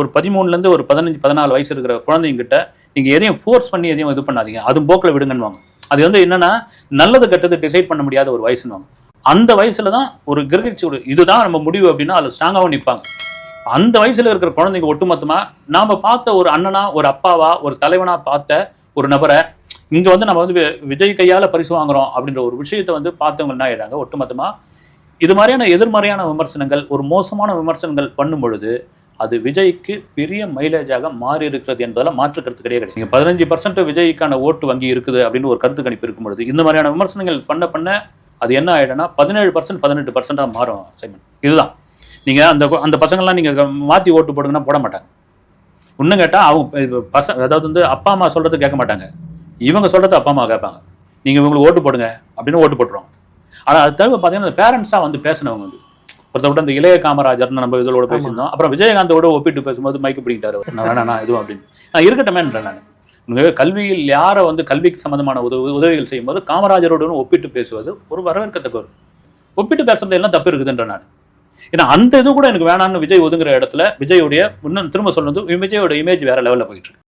ஒரு 13லேருந்து ஒரு 15 14 வயசு இருக்கிற குழந்தைங்கிட்ட நீங்கள் எதையும் ஃபோர்ஸ் பண்ணி எதையும் இது பண்ணாதீங்க, அதுவும் போக்கில் விடுங்கன்னுவாங்க. அது வந்து என்னன்னா நல்லது கெட்டது டிசைட் பண்ண முடியாத ஒரு வயசுன்னு. அந்த வயசுல தான் ஒரு கிரகிச்சு இதுதான் நம்ம முடிவு அப்படின்னா அதில் ஸ்ட்ராங்காகவும் நிற்பாங்க. அந்த வயசுல இருக்கிற குழந்தைங்க ஒட்டுமொத்தமா நாம பார்த்த ஒரு அண்ணனா, ஒரு அப்பாவா, ஒரு தலைவனா பார்த்த ஒரு நபரை இங்க வந்து நம்ம வந்து விஜய் கையால பரிசு வாங்குறோம் அப்படின்ற ஒரு விஷயத்தை வந்து பார்த்தவங்க என்ன ஆயிடுறாங்க, ஒட்டுமொத்தமா இது மாதிரியான எதிர்மறையான விமர்சனங்கள், ஒரு மோசமான விமர்சனங்கள் பண்ணும் பொழுது அது விஜய்க்கு பெரிய மைலேஜாக மாறி இருக்கிறது என்பதெல்லாம் மாற்று கருத்து கிடையாது. நீங்க 15% விஜய்க்கான ஓட்டு வங்கி இருக்குது அப்படின்னு ஒரு கருத்து கணிப்பு இருக்கும் பொழுது இந்த மாதிரியான விமர்சனங்கள் பண்ண அது என்ன ஆயிடும்னா 17% 18% மாறும் சைமன். இதுதான் நீங்க அந்த பசங்கள்லாம் நீங்க மாத்தி ஓட்டு போடுங்கன்னா போட மாட்டாங்க. இன்னும் கேட்டா அவங்க அதாவது வந்து அப்பா அம்மா சொல்றது கேட்க மாட்டாங்க, இவங்க சொல்றது அப்பா அம்மா கேட்பாங்க. நீங்க இவங்களுக்கு ஓட்டு போடுங்க அப்படின்னு ஓட்டு போட்டுருவாங்க. ஆனால் அது தவிர பார்த்தீங்கன்னா பேரண்ட்ஸாக வந்து பேசினவங்க வந்து ஒருத்தர் அந்த இளைய காமராஜர்னு நம்ம இதோட பேசியிருந்தோம். அப்புறம் விஜயகாந்தோட ஒப்பிட்டு பேசும்போது மைக்கு பிடிக்கிட்டாரு, நான் வேணா இதுவும் அப்படின்னு. நான் இருக்கட்டுமேன்றேன். நான் கல்வியில் யாரை வந்து கல்விக்கு சம்பந்தமான உதவிகள் செய்யும்போது காமராஜரோட ஒப்பிட்டு பேசுவது ஒரு வரவேற்கத்தக்க ஒரு ஒப்பிட்டு பேசுறது எல்லாம் தப்பு இருக்குதுன்ற நான். ஏன்னா அந்த இது கூட எனக்கு வேணாம்னு விஜய் ஒதுங்குற இடத்துல விஜயோடைய இன்னும் திரும்ப சொல்றது விஜயோட இமேஜ் வேற லெவலில் போயிட்டு இருக்கு.